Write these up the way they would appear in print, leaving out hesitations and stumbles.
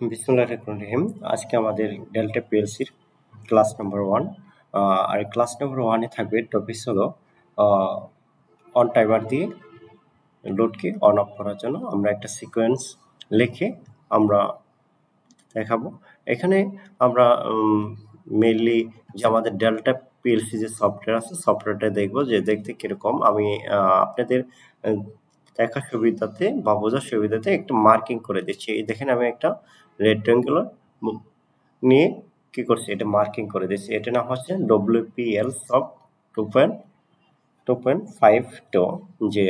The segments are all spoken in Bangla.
বিসমিল্লাহির রহমানির রহিম। আজকে আমাদের ডেল্টা পিএলসির ক্লাস নাম্বার 1। আর ক্লাস নাম্বার 1 এ থাকবে টপিকস হলো অন টাইমার দিয়ে লোডকে অন অফ করার জন্য আমরা একটা সিকোয়েন্স লিখে আমরা দেখাবো। এখানে আমরা মেইনলি যে আমাদের ডেল্টা পিএলসি যে সফটওয়্যার আছে সফটওয়্যারটা দেখবো যে দেখতে কিরকম। আমি আপনাদের দেখার সুবিধাতে বা বোঝার সুবিধাতে একটু মার্কিং করে দিচ্ছি। এই দেখেন আমি একটা রেক্ট্যাঙ্গুলার নিয়ে কি করছি, এটা মার্কিং করে দিচ্ছি। এটা নাম হচ্ছে WPL সফট 2.52 যে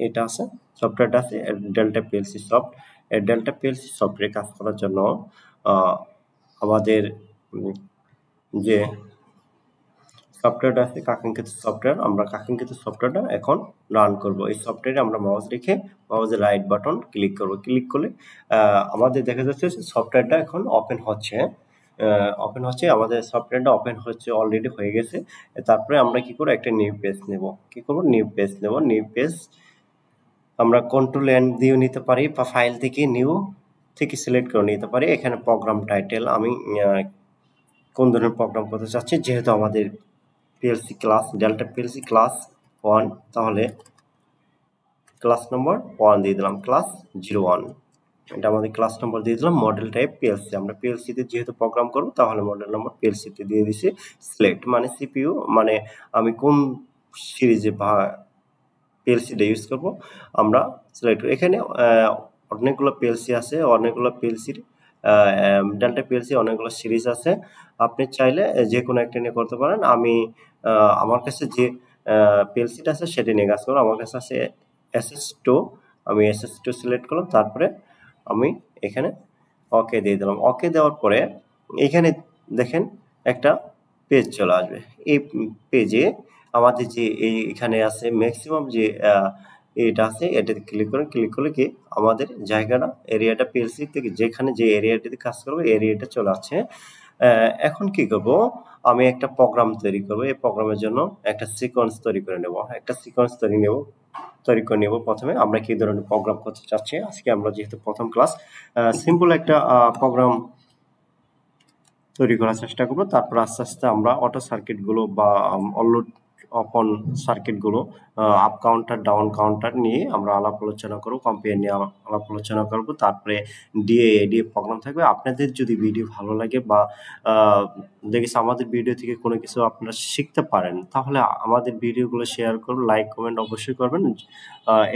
এটা আছে সফটওয়্যারটা আছে ডেল্টা পিএলসি সফট। এই ডেল্টা পিএলসি সফটওয়্যারে কাজ করার জন্য আমাদের যে সফটওয়্যারটা আছে কাঙ্ক্ষিত সফটওয়্যার, আমরা কাঙ্ক্ষিত সফটওয়্যারটা এখন রান করব। এই সফটওয়্যারে আমরা মাউস রেখে মাউসের রাইট বাটন ক্লিক করব। ক্লিক করলে আমাদের দেখা যাচ্ছে সফটওয়্যারটা এখন ওপেন হচ্ছে। আমাদের সফটওয়্যারটা ওপেন হচ্ছে, অলরেডি হয়ে গেছে। তারপরে আমরা কি করব, একটা নিউ পেজ নেব। কি করব, নিউ পেজ নেব। নিউ পেজ আমরা কন্ট্রোল এন দিয়েও নিতে পারি বা ফাইল থেকে নিউ থেকে সিলেক্ট করে নিতে পারি। এখানে প্রোগ্রাম টাইটেল আমি কোন ধরনের প্রোগ্রাম করতে চাচ্ছি, যেহেতু আমাদের PLC class delta PLC class 1, তাহলে ক্লাস নম্বর 1 দিয়ে দিলাম, ক্লাস 01। এটা আমাদের ক্লাস নম্বর দিয়ে দিলাম। মডেল টাইপ পিএলসি, আমরা পিএলসিতে যেহেতু প্রোগ্রাম করব তাহলে মডেল নম্বর পিএলসিতে দিয়ে দিছি। সিলেক্ট মানে সিপিইউ, মানে আমি কোন সিরিজে বা পিএলসিটা ইউজ করব আমরা সিলেক্ট করি। এখানে অনেকগুলো পিএলসি আছে, অনেকগুলো পিএলসির ডেল্টা পিএলসি অনেকগুলো সিরিজ আছে। আপনি চাইলে যে কোনো একটা নিয়ে করতে পারেন। আমি আমার কাছে যে পিএলসিটা আছে সেটা নিয়ে কাজ করব। আমার কাছে আছে SS2, আমি SS2 সিলেক্ট করলাম। তারপরে আমি এখানে ওকে দিয়ে দিলাম। ওকে দেওয়ার পরে এখানে দেখেন একটা পেজ চলে আসবে। এই পেজে আমাদের যে এখানে আছে ম্যাক্সিমাম যে এটা আছে, এটাতে ক্লিক করেন। ক্লিক করলে কি আমাদের জায়গাটা এরিয়াটা পিএলসি থেকে যেখানে যে এরিয়াটিতে কাজ করবো এরিয়াটা চলে আসছে। এখন কি করব, আমি একটা প্রোগ্রাম তৈরি করব। এই প্রোগ্রামের জন্য একটা সিকোয়েন্স তৈরি করে নেব। একটা সিকোয়েন্স তৈরি করে নেব। প্রথমে আমরা কি ধরনের প্রোগ্রাম করতে চাচ্ছি, আজকে আমরা যেহেতু প্রথম ক্লাস, সিম্পল একটা প্রোগ্রাম তৈরি করার চেষ্টা করব। তারপর আস্তে আস্তে আমরা অটো সার্কিটগুলো বা অনলোড অপন সার্কিটগুলো, আপ কাউন্টার ডাউন কাউন্টার নিয়ে আমরা আলাপ আলোচনা করব, কম্পেয়ার নিয়ে আলাপ আলোচনা করব। তারপরে ডিএ প্রোগ্রাম থাকবে। আপনাদের যদি ভিডিও ভালো লাগে বা দেখেছি আমাদের ভিডিও থেকে কোনো কিছু আপনারা শিখতে পারেন, তাহলে আমাদের ভিডিওগুলো শেয়ার করুন, লাইক কমেন্ট অবশ্যই করবেন।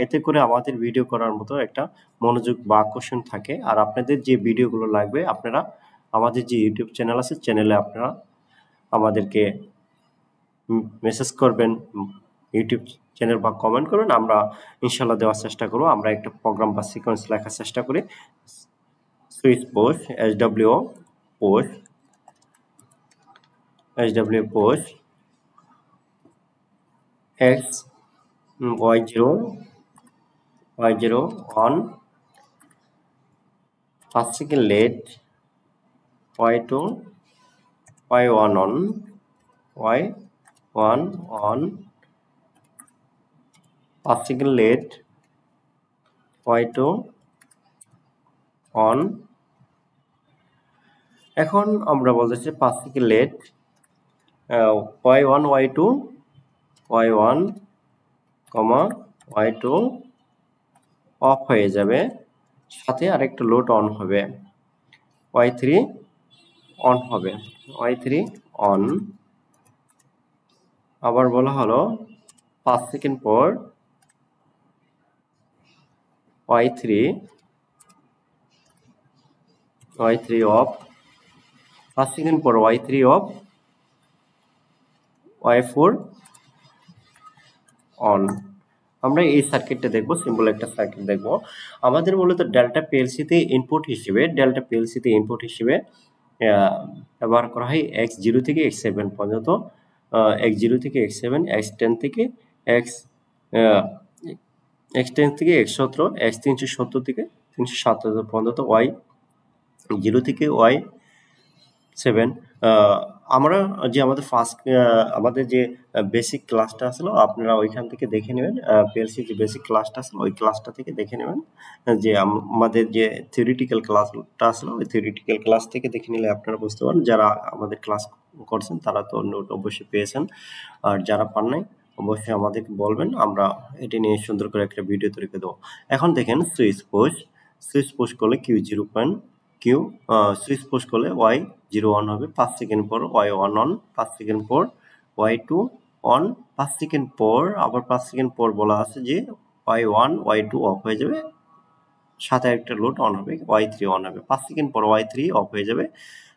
এতে করে আমাদের ভিডিও করার মতো একটা মনোযোগ বা আকর্ষণ থাকে। আর আপনাদের যে ভিডিওগুলো লাগবে আপনারা আমাদের যে ইউটিউব চ্যানেল আছে চ্যানেলে আপনারা আমাদেরকে মেসেজ করবেন, ইউটিউব চ্যানেল বা কমেন্ট করবেন, আমরা ইনশাল্লাহ দেওয়ার চেষ্টা করব। আমরা একটা প্রোগ্রাম বা সিকোয়েন্স লেখার চেষ্টা করি। Switch post SW post X Y0 on 5 second late, Y2 Y1 on 5 second late, Y2 on। এখন আমরা বলতেছি 5 second late, Y1 Y2 of হয়ে যাবে, সাথে আরেকটা লোড অন হবে, Y3 অন হবে, Y3 অন। আবার বলা হলো 5 সেকেন্ড পর Y3 অফ, 5 সেকেন্ড পর Y3 অফ, Y4 অন। আমরা এই সার্কিটটা দেখব, সিম্পল একটা সার্কিট দেখব। আমাদের মূলত ডেল্টা পিএলসিতে ইনপুট হিসেবে ব্যবহার করা হয় X0 থেকে X7 পর্যন্ত, X0 থেকে X7, X10 থেকে X10 থেকে X17, X370 থেকে 377 পর্যন্ত, Y0 থেকে Y7 আমরা যে আমাদের ফার্স্ট আমাদের যে বেসিক ক্লাসটা আসলো আপনারা ওইখান থেকে দেখে নেবেন। পিএলসি যে বেসিক ক্লাসটা আসলো ওই ক্লাসটা থেকে দেখে নেবেন। যে আমাদের যে থিওরিটিক্যাল ক্লাসটা আসলো ওই থিওরিটিক্যাল ক্লাস থেকে দেখে নিলে আপনারা বুঝতে পারেন। যারা আমাদের ক্লাস করছেন তারা তো নোট অবশ্যই পেয়েছেন, আর যারা পান নাই অবশ্যই আমাদেরকে বলবেন, আমরা এটি নিয়ে সুন্দর করে একটা ভিডিও তৈরি করে দেবো। এখন দেখেন সুইচ পুশ করলে কিউ সুইচ পুশ করলে ওয়াই 0 অন হবে, 5 সেকেন্ড পর ওয়াই 1 অন, 5 সেকেন্ড পর ওয়াই 2 অন, 5 সেকেন্ড পর আবার 5 সেকেন্ড পর বলা আছে যে ওয়াই 1 ওয়াই 2 অফ হয়ে যাবে, সাথে একটা লোড অন হবে, ওয়াই 3 অন হবে, 5 সেকেন্ড পর ওয়াই 3 অফ হয়ে যাবে,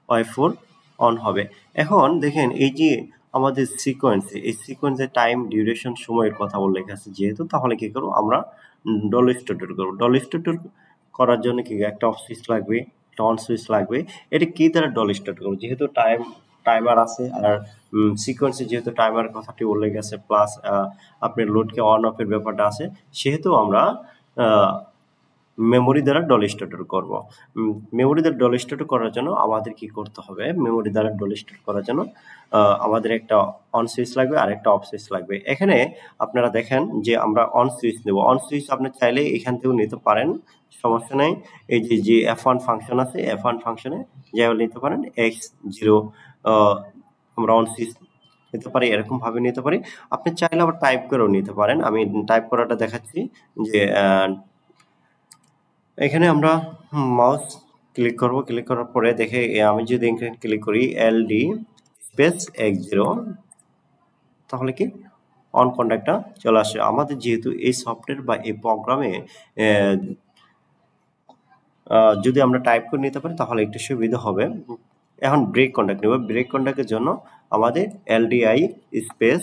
ওয়াই 4 অন হবে। এখন দেখেন এই যে আমাদের সিকোয়েন্সে, এই সিকোয়েন্সে টাইম ডিউরেশন সময়ের কথা উল্লেখ আছে যেহেতু, তাহলে কি করবো আমরা ডল স্টুডিও করবো। ডল স্টুডিও করার জন্য কি একটা অফ সুইচ লাগবে, একটা অন সুইচ লাগবে। এটা কি দ্বারা ডল স্টুডিও করবো, যেহেতু টাইমার আছে আর সিকোয়েন্সে যেহেতু টাইমার কথাটি উল্লেখ আছে, প্লাস আপনার লোডকে অন অফের ব্যাপারটা আছে, সেহেতু আমরা মেমোরি দ্বারা ডল স্টোর করব। মেমোরি দ্বারা ডল স্টোর করার জন্য আমাদের কি করতে হবে, মেমোরি দ্বারা ডল স্টোর করার জন্য আমাদের একটা অন সুইচ লাগবে আর একটা অফ সুইচ লাগবে। এখানে আপনারা দেখেন যে আমরা অন সুইচ নেব। অন সুইচ আপনি চাইলে এখান থেকেও নিতে পারেন, সমস্যা নেই। এই যে F1 ফাংশন আছে, F1 ফাংশনে যেভাবে নিতে পারেন x0 আমরা অন সুইচ নিতে পারি, এরকম ভাবে নিতে পারি। আপনি চাইলে আবার টাইপ করেও নিতে পারেন। আমি টাইপ করাটা দেখাচ্ছি যে এখানে আমরা মাউস ক্লিক করব, ক্লিক করার পরে দেখে আমি যদি এখানে ক্লিক করি LD স্পেস x0, তাহলে কি অন কন্ট্যাক্টটা চলে আসে। আমাদের যেহেতু এই সফটওয়্যার বা এই প্রোগ্রামে যদি আমরা টাইপ করে নিতে পারি তাহলে একটু সুবিধা হবে। এখন ব্রেক কন্ট্যাক্ট নেব। ব্রেক কন্ট্যাক্টের জন্য আমাদের LDI স্পেস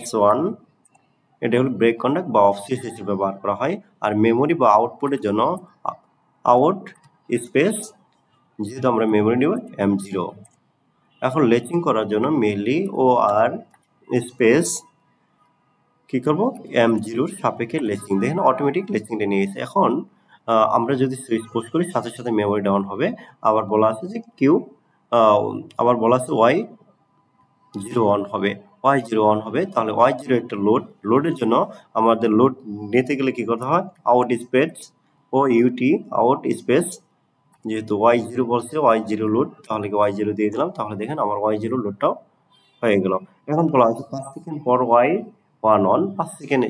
x1, এটা হলো ব্রেক কন্ট্যাক্ট বা অফ সুইচ হিসেবে ব্যবহার করা হয়। আর মেমোরি বা আউটপুটের জন্য আউট স্পেস, যেহেতু আমরা মেমোরি নেব M0। এখন লেচিং করার জন্য মেনলি ও আর স্পেস কি করব, M0 সাপেক্ষে লেচিং। দেখেন অটোমেটিক লেচিংটা নিয়েছে। এখন আমরা যদি সুইচ পুশ করি সাথে সাথে মেমোরি ডাউন হবে। আবার বলা আছে যে আবার বলা আছে Y0 অন হবে, Y0 অন হবে। তাহলে Y0 একটা লোডের জন্য আমাদের লোড নিতে গেলে কি করতে হয়, out space O U T out space, যেহেতু Y0 বলছে Y0 লোড, তাহলে Y0 দিয়ে দিলাম। তাহলে দেখেন আমার Y0 লোডটাও হয়ে গেল। এখন বলা হচ্ছে 5 সেকেন্ড পর Y1 অন, 5 সেকেন্ড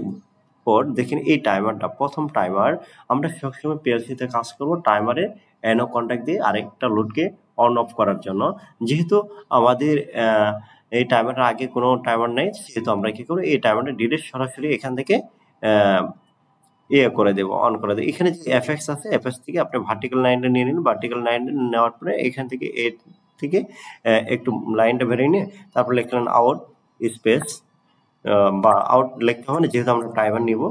পর দেখেন এই টাইমারটা প্রথম টাইমার। আমরা সবসময় পিএলসিতে কাজ করব টাইমারে এনো কন্ট্যাক্ট দিয়ে আরেকটা লোডকে অন অফ করার জন্য। যেহেতু আমাদের এই টাইমারের আগে কোনো টাইমার নেই, সেহেতু আমরা কি করবো, এই টাইমারটা ডিরেক্ট সরাসরি এখান থেকে করে দেবো, অন করে দেবো। এখানে যে এফএক্স আছে, এফএক্স থেকে আপনি ভার্টিক্যাল লাইনটা নিয়ে নিন। ভার্টিক্যাল লাইনটা নেওয়ার পরে এখান থেকে থেকে একটু লাইনটা বেরিয়ে নিয়ে তারপর লিখলেন আউট স্পেস, বা আউট লিখতে হবে না যেহেতু আমরা টাইমার নিব।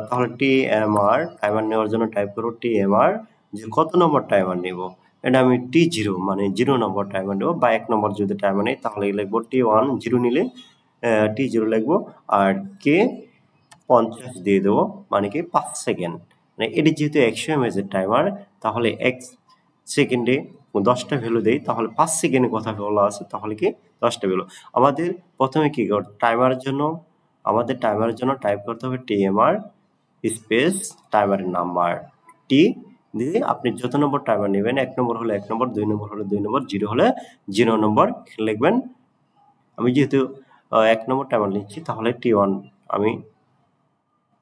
তাহলে TMR, টাইমার নেওয়ার জন্য টাইপ করবো TMR, যে কত নম্বর টাইমার নিব, এটা আমি T0 মানে 0 নম্বর টাইমার নেব, বা 1 নম্বর যদি টাইমার নেই তাহলে লিখবো T1, 0 নিলে T0 লিখবো, আর কে 50 দিয়ে দেবো, মানে কি 5 সেকেন্ড। মানে এটি যেহেতু 100 mAh এর টাইমার, তাহলে 1 সেকেন্ডে 10টা ভ্যালু দেই, তাহলে 5 সেকেন্ডে কথা বলা আছে, তাহলে কি 10টা ভ্যালু। আমাদের প্রথমে কি করতে, টাইমারের জন্য টাইপ করতে হবে TMR স্পেস টাইমারের নাম্বার টি দিয়ে আপনি যত নম্বর টাইমার নেবেন, 1 নম্বর হলে 1 নম্বর, 2 নম্বর হলে 2 নম্বর, 0 হলে 0 নম্বর লিখবেন। আমি যেহেতু 1 নম্বর টাইমার নিচ্ছি তাহলে T1 আমি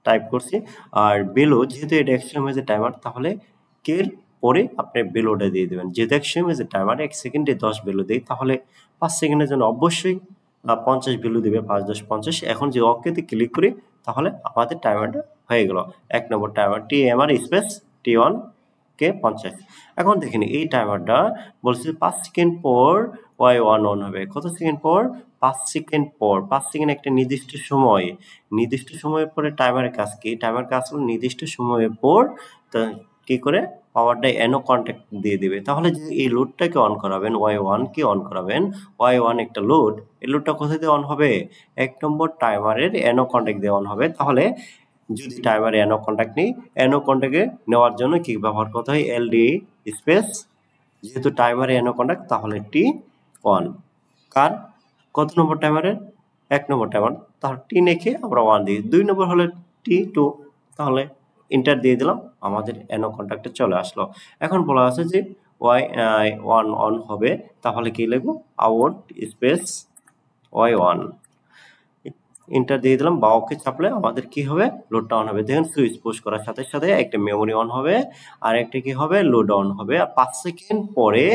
টাইপ করছি। আর বেলো, যেহেতু এটা 100 mAh টাইমার, তাহলে কে পরে আপনি বেলোটা দিয়ে দেবেন। যেহেতু 100 mAh টাইমার 1 সেকেন্ডে 10 বেলো দেই, তাহলে 5 সেকেন্ডের জন্য অবশ্যই 50 বেলো দিবে, 5 10 50। এখন যে ওকেতে ক্লিক করি তাহলে আমাদের টাইমারটা হয়ে গেল। 1 নম্বর টাইমার TMR স্পেস T1 কে 50। এখন দেখেন এই টাইমারটা বলছে 5 সেকেন্ড পর Y1 অন হবে। কত সেকেন্ড পর, 5 সেকেন্ড পর। 5 সেকেন্ড একটা নির্দিষ্ট সময়ের পরে টাইমারের কাজ কি, টাইমার কাজ হলো নির্দিষ্ট সময়ের পর কি করে পাওয়ারটা এনো কন্ট্যাক্ট দিয়ে দিবে। তাহলে যে এই লোডটাকে অন করাবেন, Y1 কে অন করাবেন, Y1 একটা লোড, এই লোডটা কোথায় দিয়ে অন হবে, 1 নম্বর টাইমারের এনো কন্ট্যাক্ট দিয়ে অন হবে। তাহলে যদি টাইমারে এনো কন্ট্যাক্ট নেই, এনো কন্ট্যাক্টে নেওয়ার জন্য কি ব্যবহার করতে হয়, LD স্পেস, যেহেতু টাইমারে এনো কন্ট্যাক্ট তাহলে T1। কার কত নম্বর টাইমারের 1 নম্বর টাইমার, তাহলে টি লিখে আমরা 1 দিই। 2 নম্বর হলে T2, তাহলে এন্টার দিয়ে দিলাম, আমাদের NO কন্ট্যাক্টে চলে আসলো। এখন বলা আছে যে Y1 অন হবে, তাহলে কি লিখবো আউট স্পেস Y1, এন্টার দিয়ে দিলাম বা ওকে চাপলে আমাদের কি হবে লোডটা অন হবে। দেখেন সুইচ পুশ করার সাথে সাথে একটা মেমোরি অন হবে আর একটা কি হবে লোড অন হবে, আর 5 সেকেন্ড পরে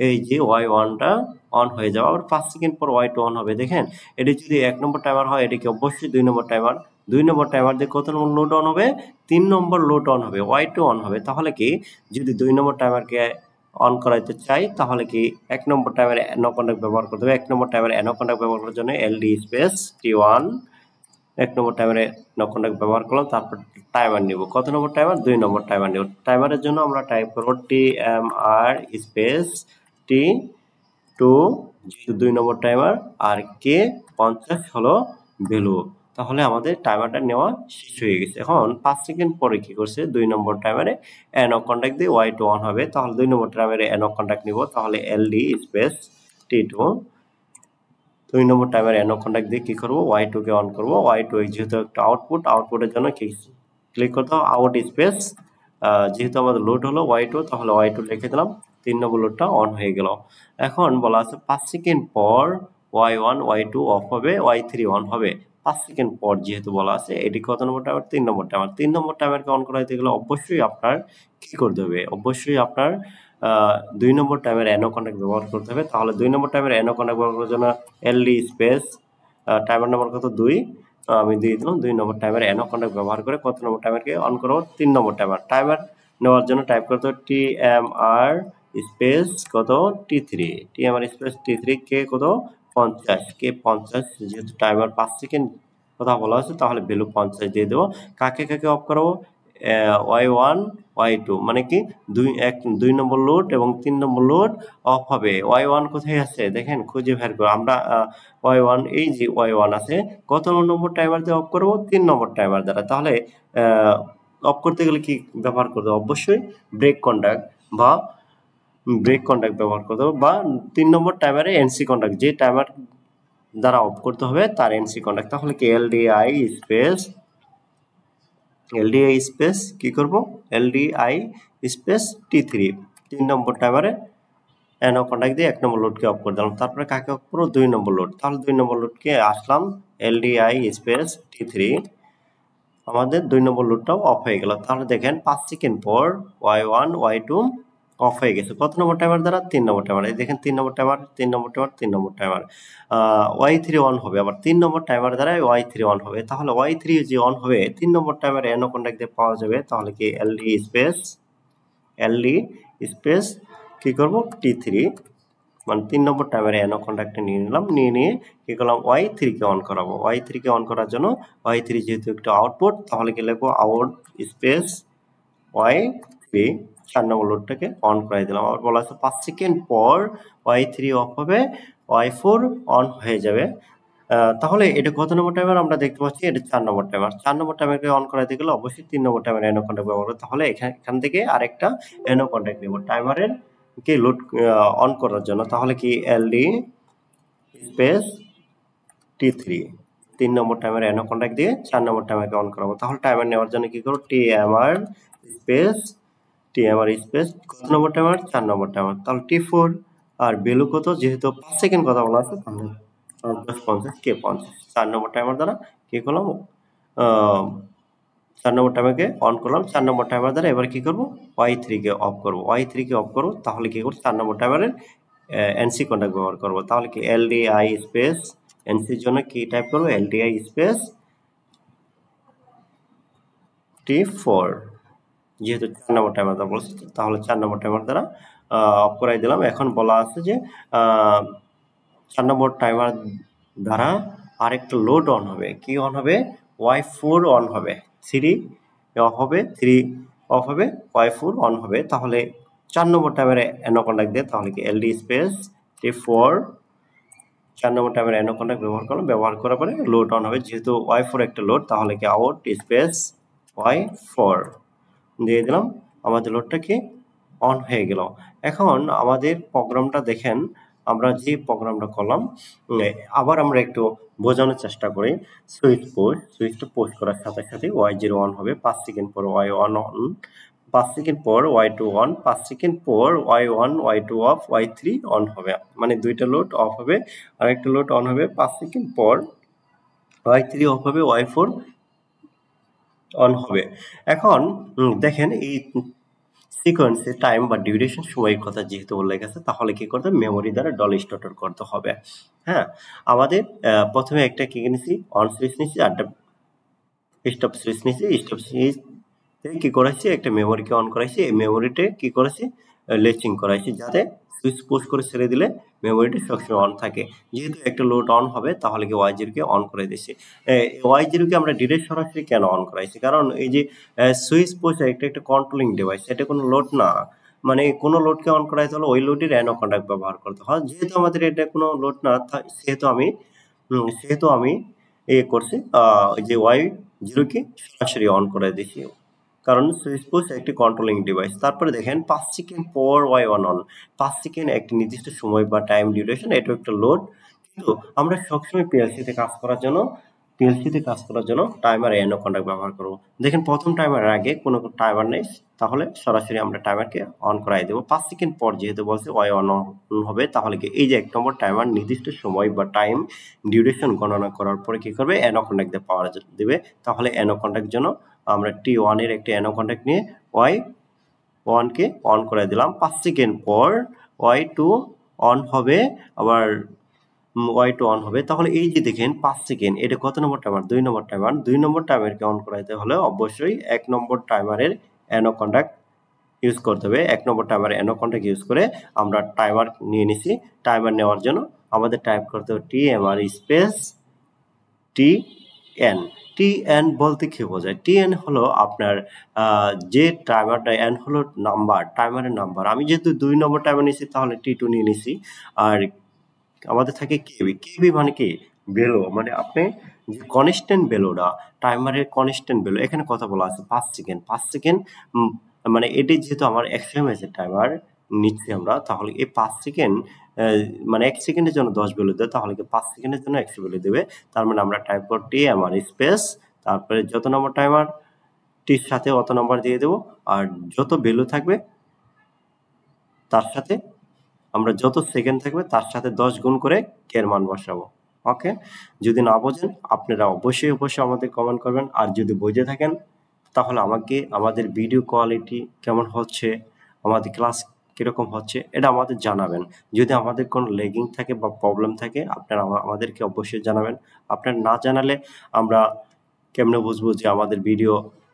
এই যে Y1টা অন হয়ে যাবে, আবার 5 সেকেন্ড পর Y2 অন হবে। দেখেন এটি যদি 1 নম্বর টাইমার হয় এটি কি অবশ্যই 2 নম্বর টাইমার, 2 নম্বর টাইমার দিয়ে কত নম্বর লোড অন হবে 3 নম্বর লোড অন হবে, Y2 অন হবে। তাহলে কি যদি 2 নম্বর টাইমারকে অন করাইতে চাই তাহলে কি 1 নম্বর টাইমারে NO কন্ট্যাক্ট ব্যবহার করতে হবে। 1 নম্বর টাইমারে NO কন্ট্যাক্ট ব্যবহার করার জন্য LD স্পেস T1, 1 নম্বর টাইমারে NO কন্ট্যাক্ট ব্যবহার করলাম, তারপর টাইমার নিব। কত নম্বর টাইমার 2 নম্বর টাইমার নিব। টাইমারের জন্য আমরা টাইপ করব TMR স্পেস T2, যেহেতু 2 নম্বর টাইমার, আর কে 50 হলো ভ্যালু। তাহলে আমাদের টাইমারটা নেওয়া শেষ হয়ে গেছে। এখন 5 সেকেন্ড পরে কি করছে 2 নম্বর টাইমারে NO কন্ট্যাক্ট দিয়ে Y2 অন হবে, তাহলে 2 নম্বর টাইমারে NO কন্ট্যাক্ট নিব, তাহলে LD স্পেস T2, 2 নম্বর টাইমারে NO কন্ট্যাক্ট দিয়ে কি করব Y2 কে অন করব। Y2 যেহেতু একটা আউটপুট, আউটপুটের জন্য ক্লিক করতে হবে আউট স্পেস, যেহেতু আমাদের লোড হলো Y2 তাহলে Y2 লিখে দিলাম, 3 নম্বর লোডটা অন হয়ে গেল। এখন বলা আছে 5 সেকেন্ড পর Y1 Y2 অফ হবে, Y3 অন হবে। 5 সেকেন্ড পর যেহেতু বলা আছে, এটি কত number timer 3 number timer. 3 number টাইমারকে অন করাইতে গেলে অবশ্যই আপনার কি করতে হবে, অবশ্যই আপনার 2 নম্বর টাইমার NO কন্ট্যাক্ট ব্যবহার করতে হবে। তাহলে 2 নম্বর টাইমার NO কন্ট্যাক্ট ব্যবহার করার জন্য LD স্পেস টাইমার নাম্বার কত 2, আমি দিয়ে দিলাম 2 নম্বর টাইমার NO কন্ট্যাক্ট ব্যবহার করে কত নম্বর টাইমারকে অন করব 3 নম্বর টাইমার। টাইমার নেওয়ার জন্য টাইপ করতে হবে TMR স্পেস কত T3, TMR স্পেস T3 কে কত 50, কে 50, যেহেতু টাইমার 5 সেকেন্ড কথা বলা আছে তাহলে ভ্যালু 50 দিয়ে দেবো। কাকে কাকে অফ করাবো Y1 Y2, মানে কি 2 নম্বর লোড এবং 3 নম্বর লোড অফ হবে। Y1 কোথায় আছে দেখেন খুঁজে বের করো। আমরা Y1 এই যে Y1 আছে, কত নম্বর টাইমার দিয়ে অফ করবো 3 নম্বর টাইমার দ্বারা। তাহলে অফ করতে গেলে কি ব্যবহার করতে হবে অবশ্যই ব্রেক কন্ট্যাক্ট ব্যবহার করতে হবে, বা 3 নম্বর টাইমারে NC কন্ট্যাক্ট, যে টাইমার দ্বারা অফ করতে হবে তার NC কন্ট্যাক্ট। তাহলে কি LDI স্পেস কি করব LDI স্পেস T3, 3 নম্বর টাইমারে NO কন্ট্যাক্ট দিয়ে 1 নম্বর লোডকে অফ করে দিলাম। তারপরে কাকে অফ করবো 2 নম্বর লোড, তাহলে 2 নম্বর লোডকে আসলাম LDI স্পেস T3, আমাদের 2 নম্বর লোডটাও অফ হয়ে গেল। তাহলে দেখেন 5 সেকেন্ড পর Y1 Y2 অফ হয়ে গেছে, কত নম্বর টাইমার দ্বারা 3 নম্বর টাইমার। এই দেখেন 3 number timer 3 number timer 3 number timer, Y3 on হবে, আবার 3 নম্বর টাইমার দ্বারা Y3 অন হবে। তাহলে Y3 যে অন হবে 3 নম্বর টাইমারে NO কন্ট্যাক্ট দিয়ে পাওয়া যাবে, তাহলে কি LD স্পেস কি করব T3, মানে 3 নম্বর টাইমারে NO কন্ট্যাক্টটা নিয়ে নিলাম, নিয়ে কি করলাম Y3 কে অন করাবো। Y3 কে অন করার জন্য Y3 যেহেতু একটা আউটপুট, তাহলে কি লিখবো আউট স্পেস Y3, 4 নম্বর লোডটাকে অন করাই দিলাম। আবার বলা আছে 5 সেকেন্ড পর Y3 অফ হবে, Y4 অন হয়ে যাবে। তাহলে এটা কত নম্বর টাইমার আমরা দেখতে পাচ্ছি, এটা 4 নম্বর টাইমার। 4 নম্বর টাইমারকে অন করাইতে গেলে অবশ্যই 3 নম্বর টাইমারে NO কন্ট্যাক্ট ব্যবহার করতে। তাহলে এখান থেকে আরেকটা NO কন্ট্যাক্ট নেব টাইমারের কে লোড অন করার জন্য। তাহলে কি LD স্পেস T3, 3 নম্বর টাইমারে NO কন্ট্যাক্ট দিয়ে 4 নম্বর টাইমারকে অন করাবো। তাহলে টাইমার নেওয়ার জন্য কি করব TMR স্পেস কত নম্বর টাইমার 4 নম্বর টাইমার, তাহলে T4, আর ভ্যালু কত যেহেতু 5 সেকেন্ড কথা বলা আছে তাহলে 50 কে 50, 4 নম্বর টাইমার দ্বারা কি করলাম 4 নম্বর টাইমারকে অন করলাম। 4 নম্বর টাইমার দ্বারা এবার কি করব Y3 কে অফ করব। Y3 কে অফ করব, তাহলে কি করব 4 নম্বর টাইমারের NC কন্ট্যাক্ট ব্যবহার করব। তাহলে কি LDI স্পেস NC এর জন্য কি টাইপ করব LDI স্পেস T4, যেহেতু 4 নম্বর টাইমার দ্বারা বলছে তাহলে 4 নম্বর টাইমার দ্বারা অফ করাই দিলাম। এখন বলা আছে যে 4 নম্বর টাইমার দ্বারা আরেকটা লোড অন হবে, কি অন হবে Y4 অন হবে, 3 অফ হবে, 3 অফ হবে, Y4 অন হবে। তাহলে 4 নম্বর টাইমারে NO কন্ট্যাক্ট দিয়ে তাহলে কি LD স্পেস T4, 4 নম্বর টাইমারে NO কন্ট্যাক্ট ব্যবহার করলাম, ব্যবহার করার পরে লোড অন হবে, যেহেতু Y4 একটা লোড তাহলে কি আউট স্পেস Y4 দিয়ে দিলাম, আমাদের লোডটা কি অন হয়ে গেল। এখন আমাদের প্রোগ্রামটা দেখেন আমরা যে প্রোগ্রামটা করলাম আবার আমরা একটু বোঝানোর চেষ্টা করি। সুইচটা পোস্ট করার সাথে সাথে y0 অন হবে, 5 সেকেন্ড পর y1 অন, 5 সেকেন্ড পর y2 অন, 5 সেকেন্ড পর y1 y2 of, y3 on হবে, মানে দুইটা লোড অফ হবে আর একটা লোড অন হবে। 5 সেকেন্ড পর y3 অফ হবে, y4 অন হবে। এখন দেখেন এই সিকোয়েন্সে টাইম বা ডিউরেশন সময়ের কথা যেহেতু উল্লেখ আছে, তাহলে কি করতে হবে, মেমোরি দ্বারা ডলে স্টোর করতে হবে। হ্যাঁ, আমাদের প্রথমে একটা কি নিছি, অন সুইচ নিছি, আর স্টপ সুইচ নিছি। স্টপ সুইচ কি করাইছি, একটা মেমোরিকে অন করাইছি, এই মেমোরিতে কি করেছি, লেচিং করাইছি, যাতে সুইচ পুশ করে ছেড়ে দিলে মেমোরিটা সবসময় অন থাকে। যেহেতু একটা লোড অন হবে, তাহলে কি y0 কে অন করে দিছি। y0 কে আমরা ডিরেক্ট সরাসরি কেন অন করাইছি, কারণ এই যে সুইচ পুশ একটা কন্ট্রোলিং ডিভাইস, এটা কোনো লোড না, মানে কোনো লোডকে অন করাইতে হলে ওই লোডের অ্যানো কন্টাক্ট ব্যবহার করতে হয়। যেহেতু আমাদের এটা কোনো লোড না, সেহেতু আমি করছি, যে y0 কে সরাসরি অন করে দিছি, কারণ সুইচ পুশ একটি কন্ট্রোলিং ডিভাইস। তারপরে দেখেন 5 সেকেন্ড পর y1 অন, 5 সেকেন্ড একটি নির্দিষ্ট সময় বা টাইম ডিউরেশন, এটা একটা লোড। কিন্তু আমরা সবসময় পিএলসিতে কাজ করার জন্য টাইমার অ্যানো কন্টাক্ট ব্যবহার করব। দেখেন প্রথম টাইমারের আগে কোনো টাইমার নেই, তাহলে সরাসরি আমরা টাইমারকে অন করাই দেবো। 5 সেকেন্ড পর যেহেতু বলছে y1 অন হবে, তাহলে কি এই যে 1 নম্বর টাইমার নির্দিষ্ট সময় বা টাইম ডিউরেশন গণনা করার পরে কি করবে, অ্যানো কন্টাক্ট দিয়ে পাওয়ার দেবে। তাহলে অ্যানো কন্টাক্ট জন্য আমরা T1 এর একটি অ্যানো কন্টাক্ট নিয়ে y1 কে অন করে দিলাম। 5 সেকেন্ড পর y2 অন হবে, আবার y2 অন হবে। তাহলে এই যে দেখেন 5 সেকেন্ড, এটা কত number timer, 2 number timer. 2 number টাইমারকে অন করাইতে হলে অবশ্যই 1 নম্বর টাইমারের অ্যানো কন্টাক্ট ইউজ করতে হবে। 1 নম্বর টাইমারের অ্যানো কন্টাক্ট ইউজ করে আমরা টাইমার নিয়ে নিছি। টাইমার নেওয়ার জন্য আমাদের টাইপ করতে হবে TMR স্পেস TN। TN বলতে কি বোঝায়? TN হলো আপনার যে টাইমারটা, N হলো নাম্বার, টাইমারের নাম্বার। আমি যেহেতু 2 নম্বর টাইমার নিছি, তাহলে T2 নিয়ে নিছি। আর আমাদের থাকে কেবি মানে কি, বেলো, মানে আপনি যে কনস্ট্যান্ট বেলোটা, টাইমারের কনস্ট্যান্ট বেলো, এখানে কথা বলা আছে 5 সেকেন্ড। 5 সেকেন্ড মানে এটি যেহেতু আমার 100 mAh এর টাইমার নিচ্ছি আমরা, তাহলে এই 5 সেকেন্ড মানে 1 সেকেন্ডের জন্য 10 ভ্যালু দেয়, তাহলে কি 5 সেকেন্ডের জন্য 100 ভ্যালু দেবে। তার মানে আমরা টাইপ করতে আমার স্পেস, তারপরে যত নম্বর টাইমার টির সাথে অত নম্বর দিয়ে দেবো, আর যত ভ্যালু থাকবে তার সাথে, আমরা যত সেকেন্ড থাকবে তার সাথে 10 গুণ করে কে এর মান বসাবো। ওকে, যদি না বোঝেন আপনারা অবশ্যই আমাদের কমেন্ট করবেন, আর যদি বুঝে থাকেন তাহলে আমাকে আমাদের ভিডিও কোয়ালিটি কেমন হচ্ছে, আমাদের ক্লাস কিরকম হচ্ছে, এটা আমাদের জানাবেন। যদি আমাদের কোনো লেগিং থাকে বা প্রবলেম থাকে, আপনারা আমাদেরকে অবশ্যই জানাবেন। আপনারা না জানালে আমরা কেমনে বুঝবো যে আমাদের ভিডিও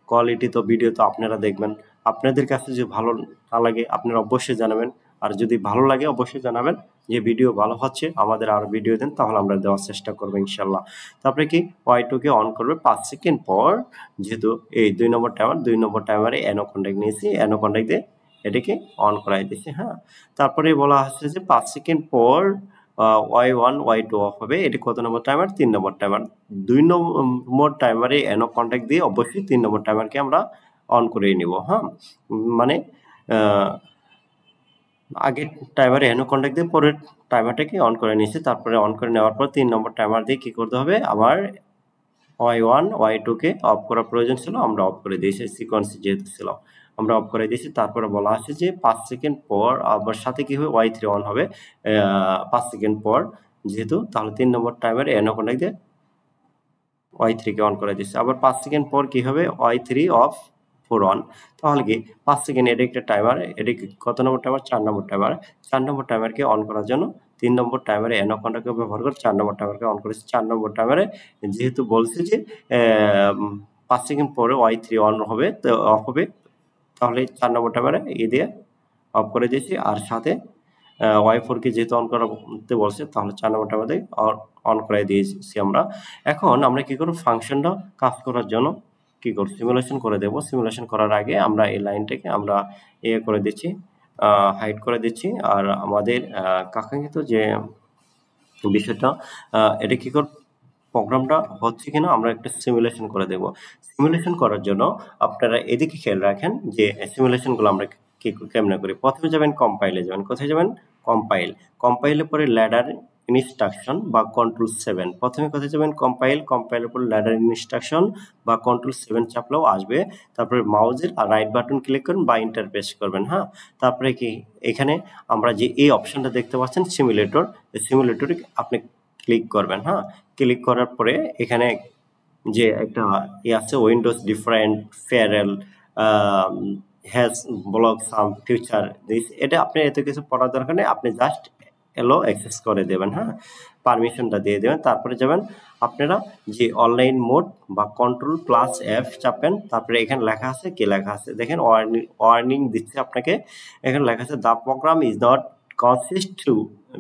কোয়ালিটি, তো ভিডিও তো আপনারা দেখবেন। আপনাদের কাছে যদি ভালো না লাগে আপনারা অবশ্যই জানাবেন, আর যদি ভালো লাগে অবশ্যই জানাবেন যে ভিডিও ভালো হচ্ছে, আমাদের আরো ভিডিও দেন, তাহলে আমরা দেওয়ার চেষ্টা করবো ইনশাল্লাহ। তারপরে কি y2 কে অন করবে 5 সেকেন্ড পর, যেহেতু এই 2 নম্বর টাইমারে অ্যানো কন্টাক্ট নিয়েছি, অ্যানো কন্টাক্ট দিয়ে এটাকে অন করাই দিয়েছি। হ্যাঁ, তারপরে বলা হচ্ছে যে 5 সেকেন্ড পর y1 y2 অফ হবে। এটা কত নম্বর টাইমার, 3 নম্বর টাইমার। 2 নম্বর টাইমারে অ্যানো কন্টাক্ট দিয়ে অবশ্যই 3 নম্বর টাইমারকে আমরা অন করে নিব। হ্যাঁ, মানে আগে টাইমারে অ্যানো কন্টাক্ট দিয়ে পরের টাইমারটাকে অন করে নিয়েছি। তারপরে অন করে নেওয়ার পর 3 নম্বর টাইমার দিয়ে কি করতে হবে, আবার y1 y2 কে অফ করার প্রয়োজন ছিল, আমরা অফ করে দিয়েছি, সিকোয়েন্স যেহেতু ছিল আমরা অফ করে দিয়েছি। তারপরে বলা আছে যে 5 সেকেন্ড পর আবার সাথে কি হবে, y3 অন হবে 5 সেকেন্ড পর যেহেতু, তাহলে 3 নম্বর টাইমারে অ্যানো কন্টাক্ট দিয়ে y3 কে অন করে দিয়েছি। আবার 5 সেকেন্ড পর কি হবে, y3 অফ 4 অন। তাহলে কি 5 সেকেন্ড, এটা একটা টাইমার, এটা কত number timer, 4 number timer. 4 number টাইমারকে অন করার জন্য 3 নম্বর টাইমারে অ্যানো কন্টাক্টকে ব্যবহার করে 4 নম্বর টাইমারকে অন করেছি। 4 নম্বর টাইমারে যেহেতু বলছে যে 5 সেকেন্ড পরে y3 অন হবে, তো অফ হবে, তাহলে 4 নম্বর টাইমারে দিয়ে অফ করে দিয়েছি। আর সাথে y4 কে যেহেতু অন করতে বলছে, তাহলে 4 নম্বর টাইমারে অন করে দিয়েছি আমরা। এখন আমরা কি করব, ফাংশনটা কাজ করার জন্য কি করব, সিমুলেশন করে দেব। সিমুলেশন করার আগে আমরা এই লাইনটাকে আমরা করে দিচ্ছি, হাইড করে দিচ্ছি। আর আমাদের কাঙ্ক্ষিত যে বিষয়টা, এটা কি করব, প্রোগ্রামটা হচ্ছে কিনা আমরা একটা সিমুলেশন করে দেব। সিমুলেশন করার জন্য আপনারা এদিকে খেয়াল রাখেন যে সিমুলেশনগুলো আমরা কেমনে করি। প্রথমে যাবেন কম্পাইলে, যাবেন কোথায় যাবেন, কম্পাইল। কম্পাইলের পরে ল্যাডার ইনস্ট্রাকশন বা কন্ট্রোল 7, প্রথমে কোথায় যাবেন কম্পাইলের পর ল্যাডার ইনস্ট্রাকশন বা কন্ট্রোল 7 চাপলেও আসবে। তারপরে মাউজের আর রাইট বাটন ক্লিক করবেন বা ইন্টার প্রেস করবেন। হ্যাঁ, তারপরে কি এখানে আমরা যে এই অপশনটা দেখতে পাচ্ছেন সিমুলেটর, এই সিমুলেটরে আপনি ক্লিক করবেন। হ্যাঁ, ক্লিক করার পরে এখানে যে একটা আছে Windows different firewall has block some feature this, এটা আপনি এত কিছু পড়ার দরকার নেই, আপনি জাস্ট এলো অ্যাক্সেস করে দেবেন। হ্যাঁ, পারমিশনটা দিয়ে দেবেন। তারপরে যাবেন আপনারা যে অনলাইন মোড বা কন্ট্রোল+F চাপেন। তারপরে এখানে লেখা আছে, কি লেখা আছে দেখেন, ওয়ার্নিং দিচ্ছে আপনাকে। এখানে লেখা আছে the program is not consist to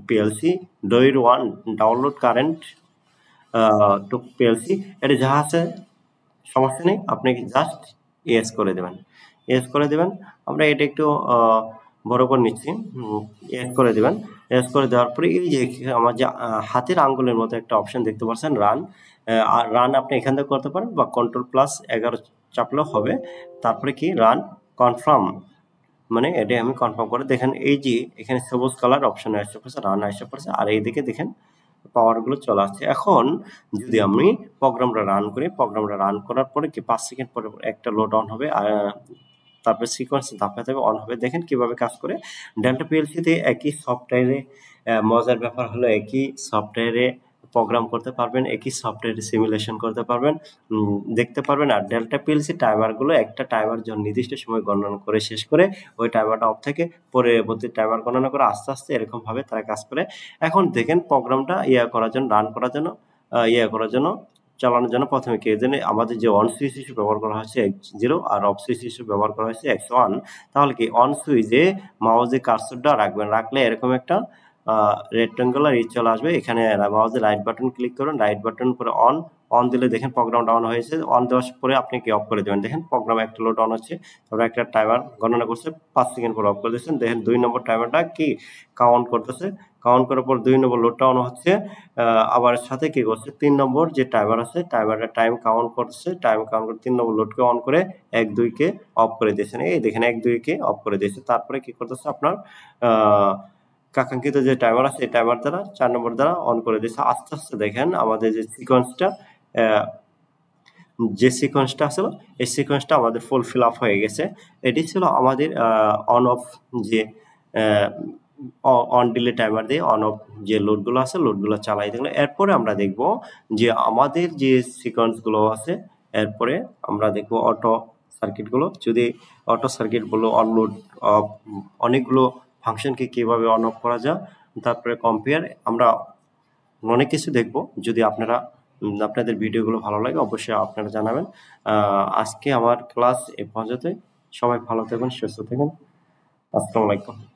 PLC, do you want download current to PLC, এটা যা আছে সমস্যা নেই, আপনি জাস্ট ইয়েস করে দেবেন। ইয়েস করে দেবেন। আমরা এটা একটু বড় করে নিচ্ছি। ইয়েস করে দেবেন। ইয়েস করে দেওয়ার পরে এই যে আমার যে হাতের আঙ্গুলের মতো একটা অপশন দেখতে পাচ্ছেন রান, আর রান আপনি এখান থেকে করতে পারেন বা কন্ট্রোল+11 চাপলেও হবে। তারপরে কি রান কনফার্ম, মানে এটা আমি কনফার্ম করে দেখেন এই যে এখানে সবুজ কালার অপশন আসতে পারছে, রান আসতে পারছে, আর এইদিকে দেখেন পাওয়ারগুলো চলে আসছে। এখন যদি আমি প্রোগ্রামটা রান করি, প্রোগ্রামটা রান করার পরে কি 5 সেকেন্ড পরে একটা লোড অন হবে, আর তারপরে সিকোয়েন্স ধাপে ধাপে অন হবে। দেখেন কিভাবে কাজ করে। ডেল্টা পিএলসিতে একই সফটওয়্যারে মজার ব্যাপার হলো একই সফটওয়্যারে প্রোগ্রাম করতে পারবেন, একই সফটওয়্যারে সিমুলেশন করতে পারবেন, দেখতে পারবেন। আর ডেল্টা পিএলসি টাইমারগুলো একটা টাইমার যখন নির্দিষ্ট সময় গণনা করে শেষ করে ওই টাইমারটা অফ থেকে পরবর্তী টাইমার গণনা করে আস্তে আস্তে এরকমভাবে তারা কাজ করে। এখন দেখেন প্রোগ্রামটা করার জন্য, রান করার জন্য, চালানোর জন্য প্রথমে কি জানি আমাদের যে অন সুইচ হিসেবে ব্যবহার করা হয়েছে X0 আর অফ সুইচ হিসেবে ব্যবহার করা হয়েছে X1। তাহলে কি অন সুইচে মাউসে কার্সরটা রাখবেন, রাখলে এরকম একটা রেক্টেঙ্গুলার চলে আসবে। এখানে মাউসে রাইট বাটন ক্লিক করুন, রাইট বাটন পরে অন দিলে দেখেন প্রোগ্রামটা অন হয়েছে। অন দেওয়ার পরে আপনি কি অফ করে দেবেন, দেখেন প্রোগ্রাম একটা লোড অন হচ্ছে, তারপরে একটা টাইমার গণনা করছে, 5 সেকেন্ড পরে অফ করে দিচ্ছেন। দেখেন 2 নম্বর টাইমারটা কি কাউন্ট করতেছে, কাউন্ট করার পর 2 নম্বর লোডটা অন হচ্ছে। আবার সাথে কি করছে 3 নম্বর যে টাইমার আছে, টাইমারটা টাইম কাউন্ট করছে, টাইম কাউন্ট করে 3 নম্বর লোডকে অন করে 1 2 কে অফ করে দিয়েছেন। এই দেখেন 1 2 কে অফ করে দিয়েছে। তারপরে কি করতেছে আপনার কাঙ্ক্ষিত যে টাইমার আছে এই টাইমার দ্বারা 4 নম্বর দ্বারা অন করে দিয়েছে। আস্তে আস্তে দেখেন আমাদের যে সিকোয়েন্সটা আসলে এই সিকোয়েন্সটা আমাদের ফুলফিল আপ হয়ে গেছে। এটি ছিল আমাদের অন অফ যে অন ডিলে টাইমার দিয়ে অন অফ যে লোডগুলো আছে লোডগুলো চালাই দেখলো। এরপরে আমরা দেখব যে আমাদের যে সিকোয়েন্সগুলো আছে, এরপরে আমরা দেখব অটো সার্কিটগুলো। যদি অটো সার্কিটগুলো অন লোড অফ অনেকগুলো ফাংশনকে কিভাবে অন অফ করা যায়, তারপরে কম্পেয়ার, আমরা অনেক কিছু দেখব। যদি আপনাদের ভিডিওগুলো ভালো লাগে অবশ্যই আপনারা জানাবেন। আজকে আমার ক্লাস এ পর্যন্তই। সবাই ভালো থাকবেন, সুস্থ থাকুন। আসসালামু আলাইকুম।